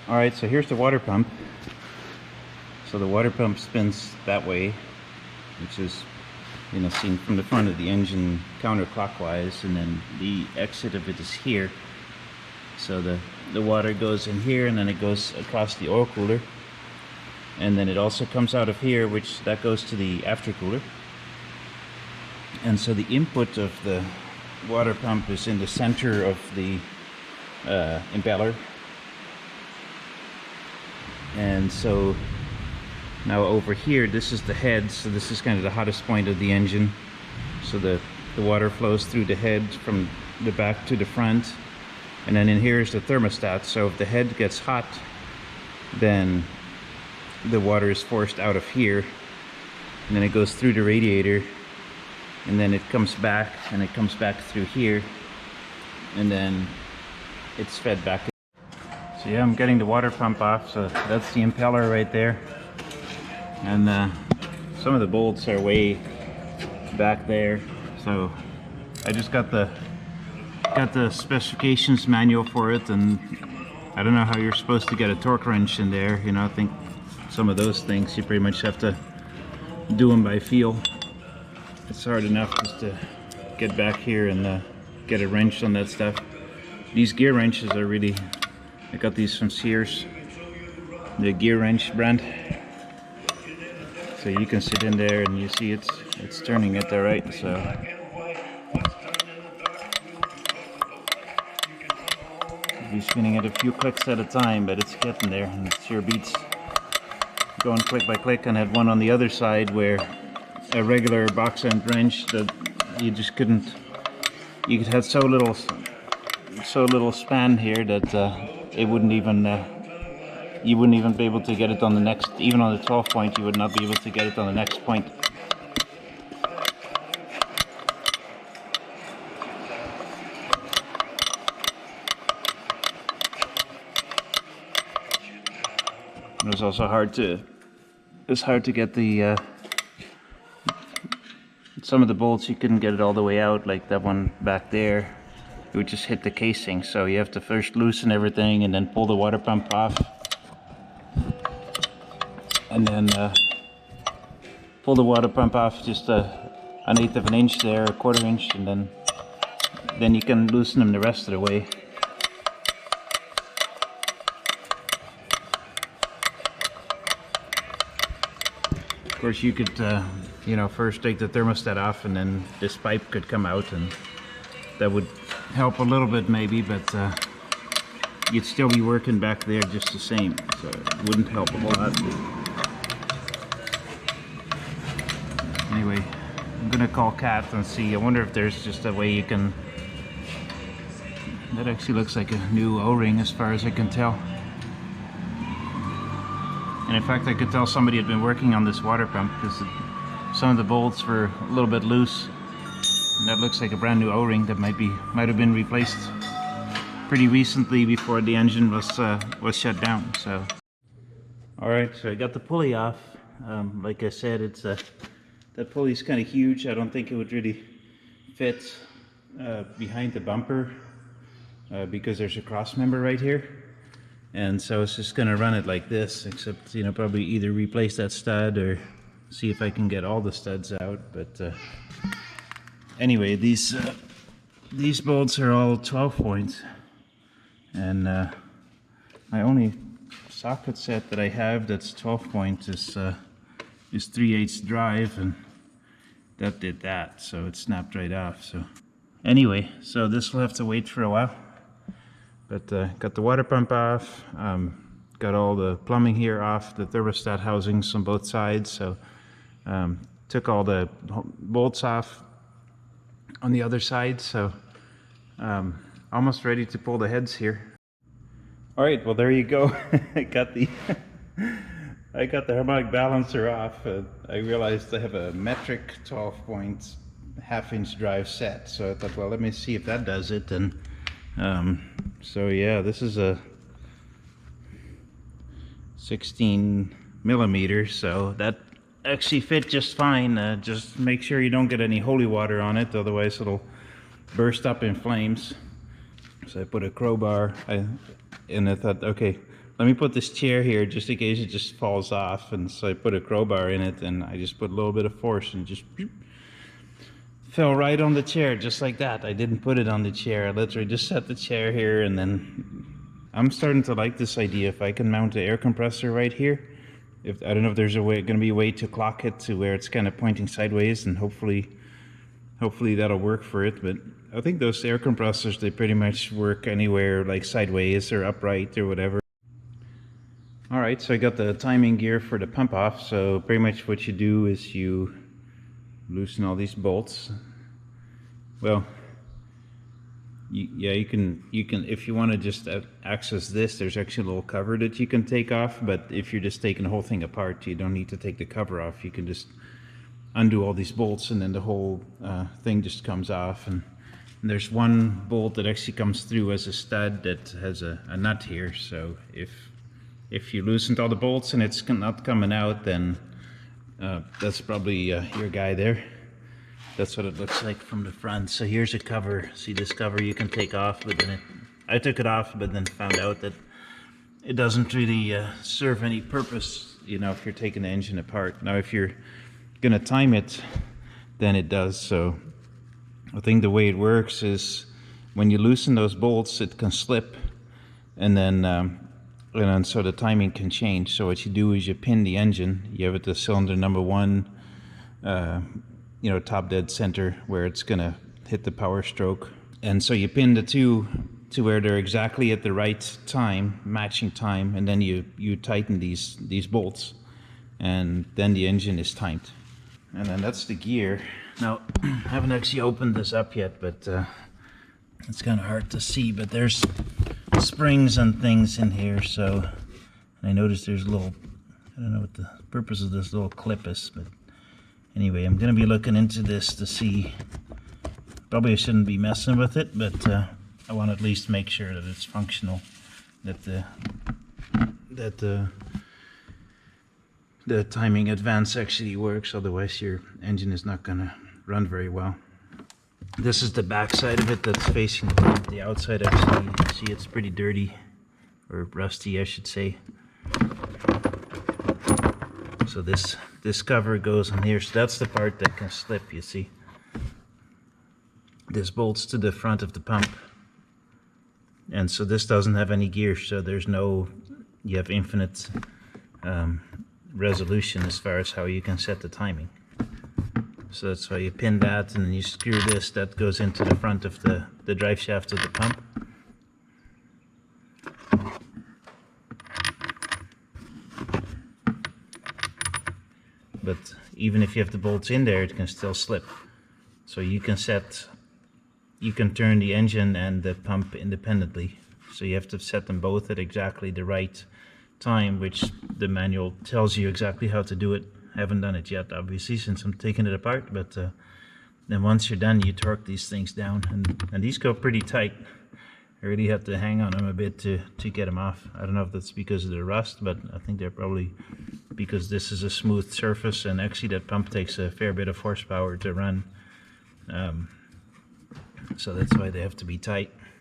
Alright, so here's the water pump. So the water pump spins that way, which is, you know, seen from the front of the engine counterclockwise, and then the exit of it is here. So the water goes in here, and then it goes across the oil cooler, and then it also comes out of here, which that goes to the aftercooler. And so the input of the water pump is in the center of the impeller. And so now over here, this is the head, so this is kind of the hottest point of the engine. So the water flows through the head from the back to the front, and then in here is the thermostat. So if the head gets hot, then the water is forced out of here, and then it goes through the radiator, and then it comes back, and it comes back through here, and then it's fed back. So yeah, I'm getting the water pump off, so that's the impeller right there. And some of the bolts are way back there. So I just got the specifications manual for it, and I don't know how you're supposed to get a torque wrench in there. You know, I think some of those things you pretty much have to do them by feel. It's hard enough just to get back here and get a wrench on that stuff. These gear wrenches are really, I got these from Sears, the gear wrench brand. So you can sit in there and you see it's turning it all right. So be spinning it a few clicks at a time, but it's getting there, and it sure beats going click by click. And I had one on the other side where a regular box end wrench that you just couldn't, you could have so little span here that it wouldn't even you wouldn't even be able to get it on the next, even on the 12 point you would not be able to get it on the next point. It was also hard to get the some of the bolts, you couldn't get it all the way out, like that one back there. It would just hit the casing, so you have to first loosen everything and then pull the water pump off, and then pull the water pump off just an 1/8 of an inch there, 1/4 inch, and then you can loosen them the rest of the way. Of course, you could you know, first take the thermostat off, and then this pipe could come out, and that would help a little bit maybe, but you'd still be working back there just the same, so it wouldn't help a lot. Anyway, I'm gonna call Kat and see. I wonder if there's just a way you can, that actually looks like a new O-ring as far as I can tell. And in fact, I could tell somebody had been working on this water pump, because some of the bolts were a little bit loose. And that looks like a brand new O-ring that might have been replaced pretty recently before the engine was shut down. So, all right, so I got the pulley off. Like I said, it's that pulley's kind of huge. I don't think it would really fit behind the bumper because there's a cross member right here. And so it's just gonna run it like this, except, you know, probably either replace that stud or see if I can get all the studs out. But anyway, these bolts are all 12 points, and my only socket set that I have that's 12 points is 3/8 drive, and that did that, so it snapped right off. So anyway, so this will have to wait for a while. But got the water pump off, got all the plumbing here off, the thermostat housings on both sides, so took all the bolts off on the other side, so almost ready to pull the heads here. All right, well, there you go. I got the harmonic balancer off. I realized I have a metric 12 point 1/2 inch drive set, so I thought, well, let me see if that does it. And so yeah, this is a 16 millimeter, so that actually fit just fine. Just make sure you don't get any holy water on it, otherwise it'll burst up in flames. So I put a crowbar and I thought, okay, let me put this chair here just in case it just falls off. And so I put a crowbar in it, and I just put a little bit of force and just fell right on the chair, just like that. I didn't put it on the chair. I literally just set the chair here, and then I'm starting to like this idea. If I can mount an air compressor right here, if I don't know if there's going to be a way to clock it to where it's kind of pointing sideways, and hopefully that'll work for it. But I think those air compressors, they pretty much work anywhere, like sideways or upright or whatever. All right, so I got the timing gear for the pump off. So pretty much what you do is you loosen all these bolts. Well, you can if you want to just access this, there's actually a little cover that you can take off. But if you're just taking the whole thing apart, you don't need to take the cover off. You can just undo all these bolts, and then the whole thing just comes off. And there's one bolt that actually comes through as a stud that has a nut here. So if you loosened all the bolts and it's not coming out, then that's probably your guy there. That's what it looks like from the front. So here's a cover. See this cover you can take off, but then I took it off, but then found out that it doesn't really serve any purpose, you know, if you're taking the engine apart. Now if you're gonna time it, then it does. So I think the way it works is when you loosen those bolts, it can slip, and then so the timing can change. So what you do is you pin the engine. You have it to cylinder number 1, you know, top dead center where it's gonna hit the power stroke. And so you pin the two to where they're exactly at the right time, matching time, and then you tighten these bolts, and then the engine is timed. And then that's the gear. Now, I haven't actually opened this up yet, but it's kind of hard to see, but there's springs and things in here. So I noticed there's a little, I don't know what the purpose of this little clip is, but anyway, I'm going to be looking into this to see. Probably I shouldn't be messing with it, but I want to at least make sure that it's functional, that the timing advance actually works. Otherwise your engine is not going to run very well. This is the back side of it that's facing the pump. The outside, actually, you can see it's pretty dirty, or rusty I should say. So this cover goes on here, so that's the part that can slip, you see. This bolts to the front of the pump, and so this doesn't have any gear, so there's no, you have infinite resolution as far as how you can set the timing. So that's why you pin that, and then you screw this, that goes into the front of the drive shaft of the pump. But even if you have the bolts in there, it can still slip. So you can turn the engine and the pump independently. So you have to set them both at exactly the right time, which the manual tells you exactly how to do it. I haven't done it yet, obviously, since I'm taking it apart, but then once you're done, you torque these things down, and these go pretty tight. I really have to hang on them a bit to get them off. I don't know if that's because of the rust, but I think they're probably because this is a smooth surface, and actually that pump takes a fair bit of horsepower to run. So that's why they have to be tight.